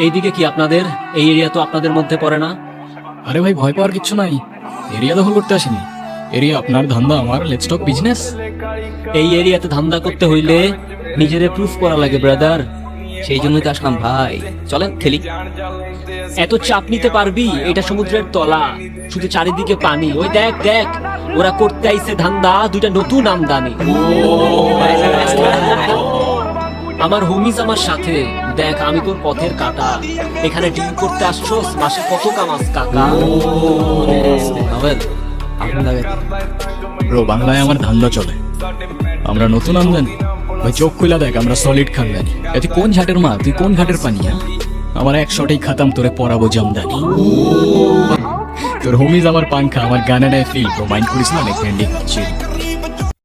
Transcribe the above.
এইদিকে কি আপনাদের? এই এরিয়া তো আপনাদের মধ্যে পড়ে না। আরে ভাই, ভয় পাওয়ার কিচ্ছু নাই। এরিয়া দখল করতে আসিনি। এরিয়া আপনার, ধান্দা আমার। Let's talk business. এই এরিয়াতে ধান্দা করতে হইলে নিজেদের প্রুফ করা লাগে ব্রাদার, সেই জন্যই তো আসলাম ভাই। চলেন খেলি। এত চাপ নিতে পারবি? এটা সমুদ্রের তলা, শুধু চারিদিকে পানি। ওই দেখ দেখ, ওরা করতে আইছে ধান্দা, দুইটা নতুন আমদানি। আমার হোমিস আমার সাথে। দেখ, আমি তোর পথের কাটা। এখানে ডিল করতে আসছস, মাসে কত কামাস কাকা? ব্রো, বাংলায় আমার ধান্দা চলে। আমরা নতুন আমদানি। ভাই চোখ খুলা দেখ, আমরা সলিড খানদানি। তুই কোন ঘাটের মা, তুই কোন ঘাটের পানি? আমার 100টাই খাতাম, তোরে পড়াবো জামদানি। তোর হোমিজ আমার পাংখা, আমার গানে নেয় ফিল। তো মাইন্ড করিস না, নেক